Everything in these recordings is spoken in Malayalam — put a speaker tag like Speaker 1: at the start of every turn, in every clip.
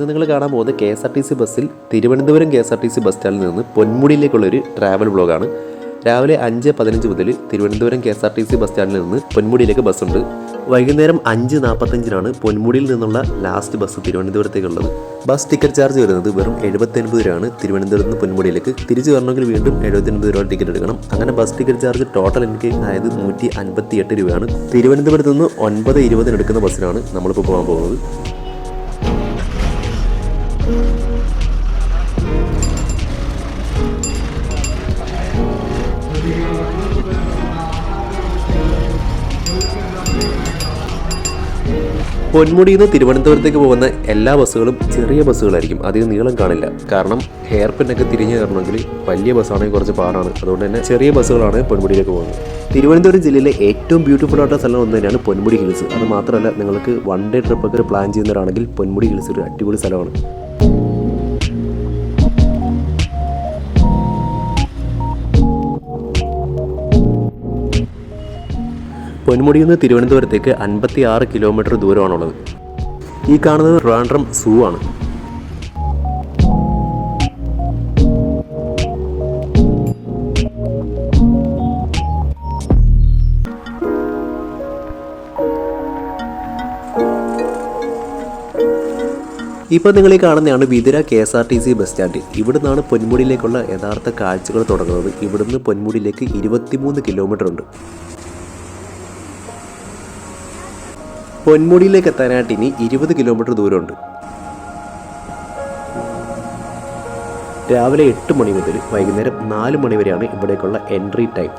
Speaker 1: നിങ്ങൾ കാണാൻ പോകുന്നത് KSRTC ബസ്സിൽ തിരുവനന്തപുരം KSRTC ബസ് സ്റ്റാൻഡിൽ നിന്ന് പൊന്മുടിയിലേക്കുള്ളൊരു ട്രാവൽ വ്ളോഗാണ്. രാവിലെ 5:15 മുതൽ തിരുവനന്തപുരം KSRTC ബസ് സ്റ്റാൻഡിൽ നിന്ന് പൊന്മുടിയിലേക്ക് ബസ്സുണ്ട്. വൈകുന്നേരം 5:45 പൊന്മുടിയിൽ നിന്നുള്ള ലാസ്റ്റ് ബസ് തിരുവനന്തപുരത്തേക്കുള്ളത്. ബസ് ടിക്കറ്റ് ചാർജ് വരുന്നത് വെറും 79 രൂപയാണ്. തിരുവനന്തപുരത്ത് നിന്ന് പൊന്മുടിയിലേക്ക് തിരിച്ചു വരണമെങ്കിൽ വീണ്ടും 79 രൂപ ടിക്കറ്റ് എടുക്കണം. അങ്ങനെ ബസ് ടിക്കറ്റ് ചാർജ് ടോട്ടൽ എനിക്ക് ആയത് 158 രൂപയാണ്. തിരുവനന്തപുരത്ത് നിന്ന് 9:20 എടുക്കുന്ന ബസ്സിനാണ് നമ്മളിപ്പോൾ പോകാൻ പോകുന്നത്. പൊന്മുടിയിൽ നിന്ന് തിരുവനന്തപുരത്തേക്ക് പോകുന്ന എല്ലാ ബസ്സുകളും ചെറിയ ബസ്സുകളായിരിക്കും, അധികം നീളം കാണില്ല. കാരണം ഹെയർ പിന്നൊക്കെ തിരിഞ്ഞു കയറണമെങ്കിൽ വലിയ ബസ്സാണെങ്കിൽ കുറച്ച് പാടാണ്. അതുകൊണ്ട് തന്നെ ചെറിയ ബസ്സുകളാണ് പൊന്മുടിയിലേക്ക് പോകുന്നത്. തിരുവനന്തപുരം ജില്ലയിലെ ഏറ്റവും ബ്യൂട്ടിഫുൾ ആയിട്ടുള്ള സ്ഥലം ഒന്ന് തന്നെയാണ് പൊന്മുടി ഹിൽസ്. അത് മാത്രമല്ല, നിങ്ങൾക്ക് വൺ ഡേ ട്രിപ്പൊക്കെ പ്ലാൻ ചെയ്യുന്നവരാണെങ്കിൽ പൊന്മുടി ഹിൽസ് ഒരു അടിപൊളി സ്ഥലമാണ്. പൊന്മുടിയിൽ നിന്ന് തിരുവനന്തപുരത്തേക്ക് 56 കിലോമീറ്റർ ദൂരമാണുള്ളത്. ഈ കാണുന്നത് ട്രിവാൻഡ്രം സൂ ആണ്. ഇപ്പോൾ നിങ്ങൾ ഈ കാണുന്നതാണ് വിതുര KSRTC ബസ് സ്റ്റാൻഡ്. ഇവിടുന്നാണ് പൊന്മുടിയിലേക്കുള്ള യഥാർത്ഥ കാഴ്ചകൾ തുടങ്ങുന്നത്. ഇവിടുന്ന് പൊന്മുടിയിലേക്ക് 23 കിലോമീറ്റർ ഉണ്ട്. പൊന്മുടിയിലേക്ക് എത്താനായിട്ട് ഇനി 20 കിലോമീറ്റർ ദൂരമുണ്ട്. രാവിലെ 8 മണി മുതൽ വൈകുന്നേരം 4 മണി വരെയാണ് ഇവിടേക്കുള്ള എൻട്രി ടൈം.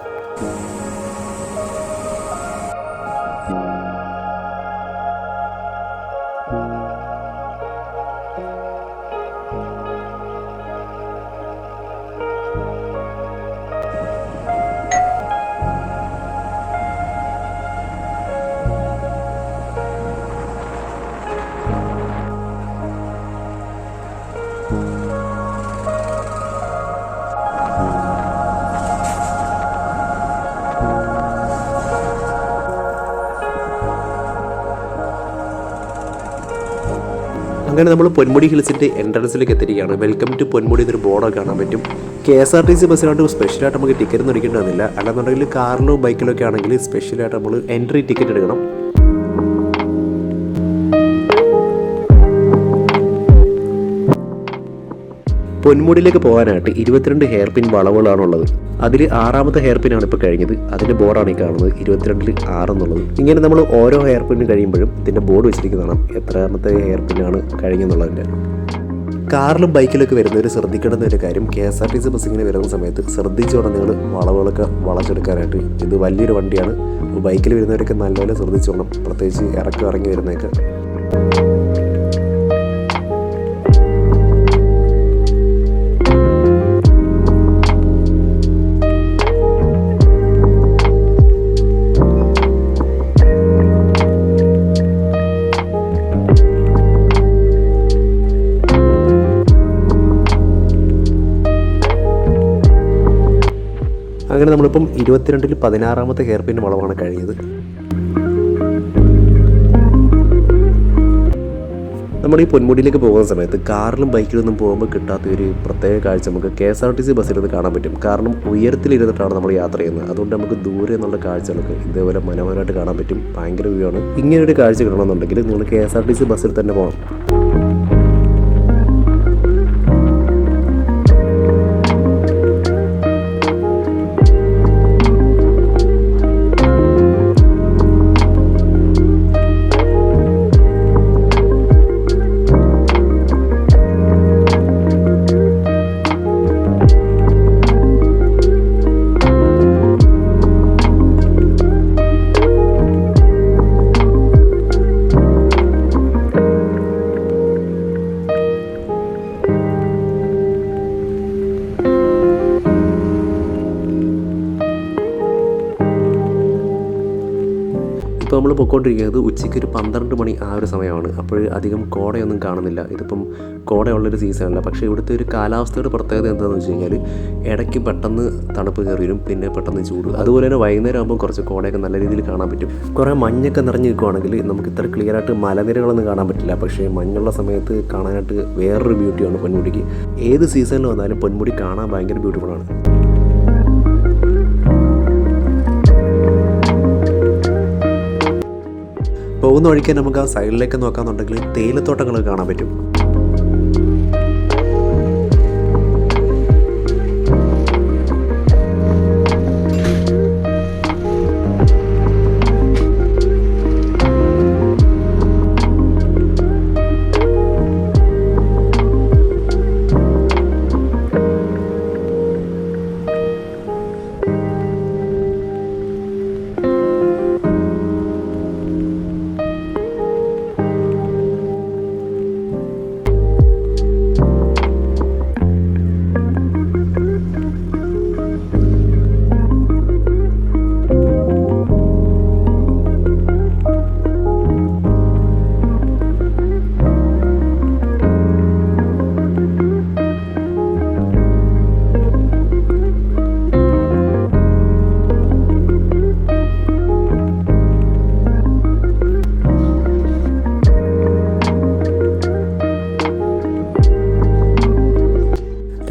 Speaker 1: അങ്ങനെ നമ്മൾ പൊന്മുടി ഹിൽസിൻ്റെ എൻട്രൻസിലേക്ക് എത്തിയിരിക്കുകയാണ്. വെൽക്കം ടു പൊന്മുടി എന്നൊരു ബോർഡൊക്കെ കാണാൻ പറ്റും. KSRTC ബസ്സിനായിട്ട് സ്പെഷ്യലായിട്ട് നമുക്ക് ടിക്കറ്റ് ഒന്നും അടിക്കേണ്ടതില്ല. അല്ലാന്നുണ്ടെങ്കിൽ കാറിലോ ബൈക്കിലോ ഒക്കെ ആണെങ്കിൽ സ്പെഷ്യലായിട്ട് നമ്മൾ എൻട്രി ടിക്കറ്റ് എടുക്കണം. പൊന്മുടിയിലേക്ക് പോകാനായിട്ട് 22 ഹെയർ പിൻ വളവുകളാണുള്ളത്. അതിൽ 6ാമത്തെ ഹെയർ പിന്നാണ് ഇപ്പോൾ കഴിഞ്ഞത്. അതിൻ്റെ ബോർഡാണ് ഈ കാണുന്നത്, 22-ൽ 6 എന്നുള്ളത്. ഇങ്ങനെ നമ്മൾ ഓരോ ഹെയർ പിന്ന് കഴിയുമ്പോഴും ഇതിൻ്റെ ബോർഡ് വെച്ചിരിക്കുന്നതാണ് എത്രാമത്തെ ഹെയർ പിന്നാണ് കഴിഞ്ഞെന്നുള്ളതിൻ്റെ. കാറിലും ബൈക്കിലൊക്കെ വരുന്നവർ ശ്രദ്ധിക്കേണ്ടുന്ന ഒരു കാര്യം, KSRTC ബസ് ഇങ്ങനെ വരുന്ന സമയത്ത് ശ്രദ്ധിച്ചോണം നിങ്ങൾ വളവുകളൊക്കെ വളച്ചെടുക്കാനായിട്ട്. ഇത് വലിയൊരു വണ്ടിയാണ്. ബൈക്കിൽ വരുന്നവരൊക്കെ നല്ലപോലെ ശ്രദ്ധിച്ചോണം, പ്രത്യേകിച്ച് ഇറങ്ങി വരുന്നതൊക്കെ. അങ്ങനെ നമ്മളിപ്പം 22-ൽ 16ാമത്തെ ഹെയർ പിൻ വളവാണ് കഴിഞ്ഞത്. നമ്മൾ ഈ പൊന്മുടിയിലേക്ക് പോകുന്ന സമയത്ത് കാറിലും ബൈക്കിലൊന്നും പോകുമ്പോൾ കിട്ടാത്ത ഒരു പ്രത്യേക കാഴ്ച നമുക്ക് KSRTC ബസ്സിലിരുന്ന് കാണാൻ പറ്റും. കാരണം ഉയരത്തിലിരുന്നിട്ടാണ് നമ്മൾ യാത്ര ചെയ്യുന്നത്. അതുകൊണ്ട് നമുക്ക് ദൂരെ എന്നുള്ള കാഴ്ചകളൊക്കെ ഇതേപോലെ മനോഹരമായിട്ട് കാണാൻ പറ്റും. ഭയങ്കര വ്യൂ ആണ്. ഇങ്ങനൊരു കാഴ്ച കിട്ടണമെന്നുണ്ടെങ്കിൽ നിങ്ങൾ KSRTC ബസ്സിൽ തന്നെ പോകണം. ഇപ്പോൾ നമ്മൾ പോയിക്കൊണ്ടിരിക്കുന്നത് ഉച്ചയ്ക്ക് ഒരു 12 മണി ആ ഒരു സമയമാണ്. അപ്പോൾ അധികം കോടയൊന്നും കാണുന്നില്ല. ഇതിപ്പം കോടയുള്ളൊരു സീസണല്ല. പക്ഷേ ഇവിടുത്തെ ഒരു കാലാവസ്ഥയുടെ പ്രത്യേകത എന്താണെന്ന് വെച്ച് കഴിഞ്ഞാൽ ഇടയ്ക്ക് പെട്ടെന്ന് തണുപ്പ് കയറി വരും, പിന്നെ പെട്ടെന്ന് ചൂട്. അതുപോലെ തന്നെ വൈകുന്നേരം ആകുമ്പോൾ കുറച്ച് കോടയൊക്കെ നല്ല രീതിയിൽ കാണാൻ പറ്റും. കുറേ മഞ്ഞൊക്കെ നിറഞ്ഞ് നിൽക്കുകയാണെങ്കിൽ നമുക്ക് ഇത്ര ക്ലിയറായിട്ട് മലനിരകളൊന്നും കാണാൻ പറ്റില്ല. പക്ഷേ മഞ്ഞുള്ള സമയത്ത് കാണാനായിട്ട് വേറൊരു ബ്യൂട്ടിയാണ് പൊന്മുടിക്ക്. ഏത് സീസണിൽ വന്നാലും പൊന്മുടി കാണാൻ ഭയങ്കര ബ്യൂട്ടിഫുള്ളാണ്. പോകുന്ന വഴിക്ക് നമുക്ക് ആ സൈഡിലേക്ക് നോക്കാമെന്നുണ്ടെങ്കിൽ തേയിലത്തോട്ടങ്ങൾ കാണാൻ പറ്റും.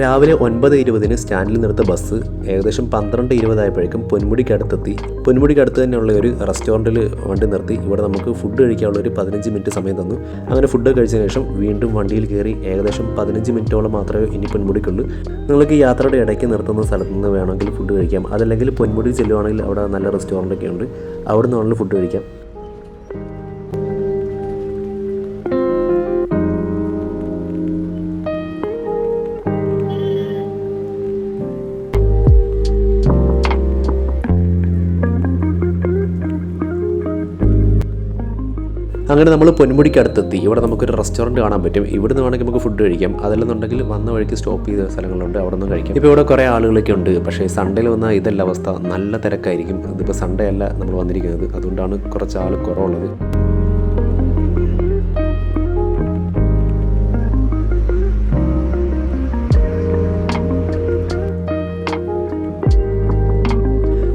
Speaker 1: രാവിലെ 9:20 സ്റ്റാൻഡിൽ നിർത്ത ബസ് ഏകദേശം 12:20 ആയപ്പോഴേക്കും പൊന്മുടിക്കടുത്തെത്തി. പൊന്മുടിക്കടുത്ത് തന്നെയുള്ള ഒരു റെസ്റ്റോറൻറ്റിൽ വണ്ടി നിർത്തി. ഇവിടെ നമുക്ക് ഫുഡ് കഴിക്കാനുള്ള ഒരു 15 മിനിറ്റ് സമയം തന്നു. അങ്ങനെ ഫുഡ് കഴിച്ചതിന് ശേഷം വീണ്ടും വണ്ടിയിൽ കയറി ഏകദേശം 15 മിനിറ്റോളം മാത്രമേ ഇനി പൊന്മുടിക്കുള്ളൂ. നിങ്ങൾക്ക് യാത്രയുടെ ഇടയ്ക്ക് നിർത്തുന്ന സ്ഥലത്ത് നിന്ന് വേണമെങ്കിൽ ഫുഡ് കഴിക്കാം. അതല്ലെങ്കിൽ പൊന്മുടി ചെല്ലുവാണെങ്കിൽ അവിടെ നല്ല റെസ്റ്റോറൻറ്റൊക്കെ ഉണ്ട്, അവിടെ നിന്നാണെങ്കിൽ ഫുഡ് കഴിക്കാം. അങ്ങനെ നമ്മൾ പൊന്മുടിക്ക് അടുത്തെത്തി. ഇവിടെ നമുക്കൊരു റെസ്റ്റോറൻറ്റ് കാണാൻ പറ്റും. ഇവിടുന്ന് വേണമെങ്കിൽ നമുക്ക് ഫുഡ് കഴിക്കാം. അതല്ലെന്നുണ്ടെങ്കിൽ വന്ന വഴിക്ക് സ്റ്റോപ്പ് ചെയ്ത സ്ഥലങ്ങളുണ്ട്, അവിടെ നിന്നും കഴിക്കാം. ഇപ്പോൾ ഇവിടെ കുറേ ആളുകളൊക്കെ ഉണ്ട്. പക്ഷേ സൺഡേയിൽ വന്നാൽ ഇതല്ല അവസ്ഥ, നല്ല തിരക്കായിരിക്കും. ഇതിപ്പോൾ സൺഡേ അല്ല നമ്മൾ വന്നിരിക്കുന്നത്, അതുകൊണ്ടാണ് കുറച്ച് ആൾ കുറവുള്ളത്.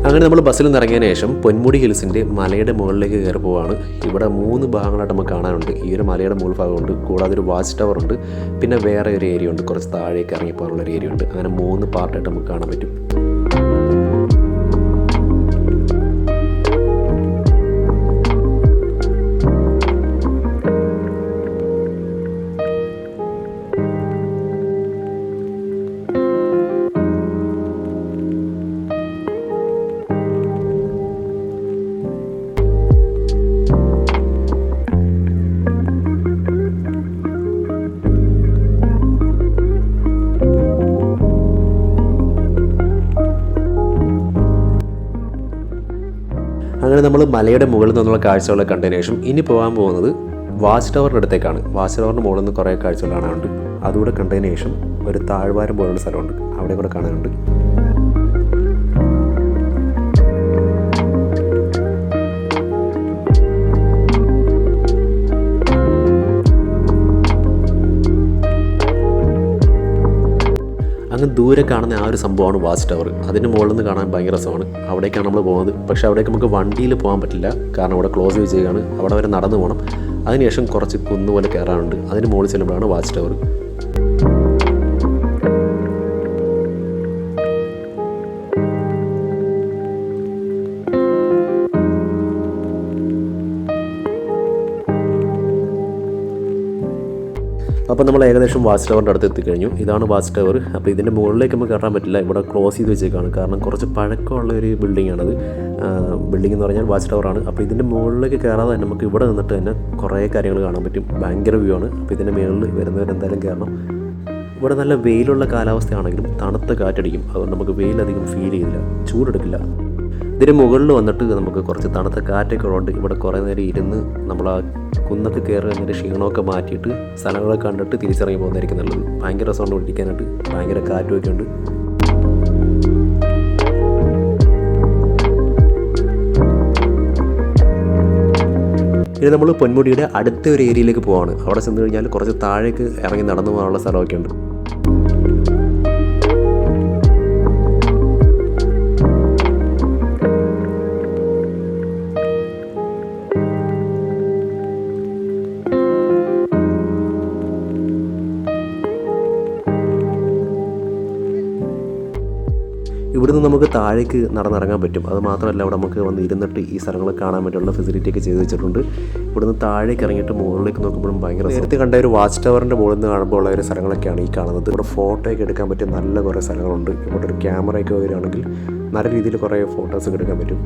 Speaker 1: അങ്ങനെ നമ്മൾ ബസ്സിൽ നിന്ന് ഇറങ്ങിയതിന് ശേഷം പൊന്മുടി ഹിൽസിൻ്റെ മലയുടെ മുകളിലേക്ക് കയറി പോവുകയാണ്. ഇവിടെ 3 ഭാഗങ്ങളായിട്ട് നമുക്ക് കാണാനുണ്ട്. ഈ ഒരു മലയുടെ മുകൾ ഭാഗമുണ്ട്, കൂടാതെ ഒരു വാച്ച് ടവർ ഉണ്ട്, പിന്നെ വേറെ ഒരു ഏരിയ ഉണ്ട്, കുറച്ച് താഴേക്ക് ഇറങ്ങിപ്പോകാനുള്ള ഒരു ഏരിയ ഉണ്ട്. അങ്ങനെ 3 പാർട്ടായിട്ട് നമുക്ക് കാണാൻ പറ്റും. അങ്ങനെ നമ്മൾ മലയുടെ മുകളിൽ നിന്നുള്ള കാഴ്ചകളൊക്കെ കണ്ടതിന് ശേഷം ഇനി പോകാൻ പോകുന്നത് വാച്ച് ടവറിൻ്റെ അടുത്തേക്കാണ്. വാച്ച് ടവറിൻ്റെ മുകളിൽ നിന്ന് കുറേ കാഴ്ചകൾ കാണാനുണ്ട്. അതുകൂടെ കണ്ടതിന് ശേഷം ഒരു താഴ്വാരം പോലുള്ള സ്ഥലമുണ്ട്, അവിടെ കൂടെ കാണാനുണ്ട്. അങ്ങ് ദൂരെ കാണുന്ന ആ ഒരു സംഭവമാണ് വാച്ച് ടവർ. അതിന് മുകളിൽ നിന്ന് കാണാൻ ഭയങ്കര രസമാണ്. അവിടേക്കാണ് നമ്മൾ പോകുന്നത്. പക്ഷേ അവിടേക്ക് നമുക്ക് വണ്ടിയിൽ പോകാൻ പറ്റില്ല, കാരണം അവിടെ ക്ലോസ് ചെയ്യുകയാണ്. അവിടെ വരെ നടന്നു പോകണം. അതിനുശേഷം കുറച്ച് കുന്നുപോലെ കയറാനുണ്ട്. അതിന് മുകളിൽ ചെല്ലുമ്പോഴാണ് വാച്ച് ടവർ. അപ്പോൾ നമ്മൾ ഏകദേശം വാച്ച് ടവറിൻ്റെ അടുത്ത് എത്തിക്കഴിഞ്ഞു. ഇതാണ് വാച്ച് ടവർ. അപ്പോൾ ഇതിൻ്റെ മുകളിലേക്ക് നമുക്ക് കയറാൻ പറ്റില്ല, ഇവിടെ ക്ലോസ് ചെയ്ത് വെച്ചേക്കാണ്. കാരണം കുറച്ച് പഴക്കമുള്ള ഒരു ബിൽഡിങ്ങാണത്. ബിൽഡിംഗ് എന്ന് പറഞ്ഞാൽ വാച്ച് ടവറാണ്. അപ്പോൾ ഇതിൻ്റെ മുകളിലേക്ക് കയറാതെ തന്നെ നമുക്ക് ഇവിടെ നിന്നിട്ട് തന്നെ കുറേ കാര്യങ്ങൾ കാണാൻ പറ്റും. ഭയങ്കര വ്യൂ ആണ്. അപ്പോൾ ഇതിൻ്റെ മുകളിൽ വരുന്നവരെന്തായാലും കയറണം. ഇവിടെ നല്ല വെയിലുള്ള കാലാവസ്ഥയാണെങ്കിലും തണുത്ത കാറ്റടിക്കും. അതുകൊണ്ട് നമുക്ക് വെയിലധികം ഫീൽ ചെയ്യില്ല, ചൂടെടുക്കില്ല. ഇതിന് മുകളിൽ വന്നിട്ട് നമുക്ക് കുറച്ച് തണുത്ത കാറ്റൊക്കെ ഉള്ളതുകൊണ്ട് ഇവിടെ കുറേ നേരം ഇരുന്ന് നമ്മൾ ആ കുന്നൊക്കെ കയറി അതിൻ്റെ ക്ഷീണമൊക്കെ മാറ്റിയിട്ട് സ്ഥലങ്ങളൊക്കെ കണ്ടിട്ട് തിരിച്ചിറങ്ങി പോകുന്നതായിരിക്കും നല്ലത്. ഭയങ്കര രസമുണ്ട് പിടിക്കാനായിട്ട്, ഭയങ്കര കാറ്റുമൊക്കെ ഉണ്ട്. ഇനി നമ്മൾ പൊന്മുടിയുടെ അടുത്ത ഒരു ഏരിയയിലേക്ക് പോവാണ്. അവിടെ ചെന്ന് കഴിഞ്ഞാൽ കുറച്ച് താഴേക്ക് ഇറങ്ങി നടന്നു പോകാനുള്ള സ്ഥലമൊക്കെ ഉണ്ട്. ഇവിടുന്ന് നമുക്ക് താഴേക്ക് നടന്നിറങ്ങാൻ പറ്റും. അത് മാത്രമല്ല അവിടെ നമുക്ക് വന്ന് ഇരുന്നിട്ട് ഈ സ്ഥലങ്ങൾ കാണാൻ പറ്റുള്ള ഫെസിലിറ്റിയൊക്കെ ചെയ്ത് വെച്ചിട്ടുണ്ട്. ഇവിടുന്ന് താഴേക്ക് ഇറങ്ങിയിട്ട് മുകളിലേക്ക് നോക്കുമ്പോഴും ഭയങ്കര നേരത്തെ കണ്ട ഒരു വാച്ച് ടവറിൻ്റെ മുകളിൽ നിന്ന് കാണുമ്പോൾ ഉള്ള ഒരു സ്ഥലങ്ങളൊക്കെയാണ് ഈ കാണുന്നത്. ഇവിടെ ഫോട്ടോയൊക്കെ എടുക്കാൻ പറ്റിയ നല്ല കുറേ സ്ഥലങ്ങളുണ്ട്. ഇവിടെ ഒരു ക്യാമറയൊക്കെ വരികയാണെങ്കിൽ നല്ല രീതിയിൽ കുറേ ഫോട്ടോസൊക്കെ എടുക്കാൻ പറ്റും.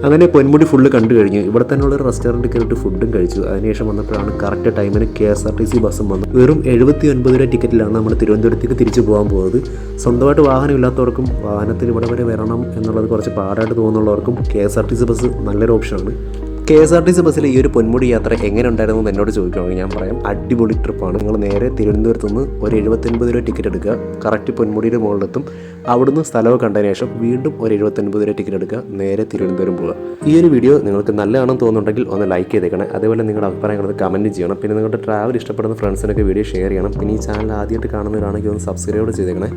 Speaker 1: അങ്ങനെ പൊന്മുടി ഫുള്ള് കണ്ടു കഴിഞ്ഞു. ഇവിടെ തന്നെയുള്ള ഒരു റെസ്റ്റോറൻറ്റ് കയറിയിട്ട് ഫുഡും കഴിച്ചു. അതിനുശേഷം വന്നപ്പോഴാണ് കറക്റ്റ് ടൈമിന് KSRTC ബസ്സും വന്നു. വെറും 79 രൂപ ടിക്കറ്റിലാണ് നമ്മൾ തിരുവനന്തപുരത്തേക്ക് തിരിച്ചു പോകാൻ പോകുന്നത്. സ്വന്തമായിട്ട് വാഹനം ഇല്ലാത്തവർക്കും വാഹനത്തിൽ ഇവിടെ വരെ വരണം എന്നുള്ളത് കുറച്ച് പാടായിട്ട് തോന്നുന്നുള്ളവർക്കും KSRTC ബസ് നല്ലൊരു ഓപ്ഷനാണ്. KSRTC ബസ്സിൽ ഈ ഒരു പൊന്മുടി യാത്ര എങ്ങനെ ഉണ്ടായിരുന്നു എന്ന് എന്നോട് ചോദിക്കുകയാണെങ്കിൽ ഞാൻ പറയാം, അടിപൊളി ട്രിപ്പാണ്. നിങ്ങൾ നേരെ തിരുവനന്തപുരത്ത് നിന്ന് ഒരു 79 രൂപ ടിക്കറ്റ് എടുക്കുക, കറക്റ്റ് പൊന്മുടിയുടെ മുകളിലെത്തും. അവിടുന്ന് സ്ഥലമൊക്കെ കണ്ടതിന് ശേഷം വീണ്ടും ഒരു 79 രൂപ ടിക്കറ്റ് എടുക്കുക, നേരെ തിരുവനന്തപുരം പോവുക. ഈ ഒരു വീഡിയോ നിങ്ങൾക്ക് നല്ലതാണെന്ന് തോന്നുന്നുണ്ടെങ്കിൽ ഒന്ന് ലൈക്ക് ചെയ്തേക്കണം. അതേപോലെ നിങ്ങളുടെ അഭിപ്രായങ്ങളൊക്കെ കമൻറ്റ് ചെയ്യണം. പിന്നെ നിങ്ങളുടെ ട്രാവൽ ഇഷ്ടപ്പെടുന്ന ഫ്രണ്ട്സിനൊക്കെ വീഡിയോ ഷെയർ ചെയ്യണം. പിന്നെ ഈ ചാനൽ ആദ്യമായിട്ട് കാണുന്നവരാണെങ്കിൽ ഒന്ന് സബ്സ്ക്രൈബ് ചെയ്തേക്കണേ.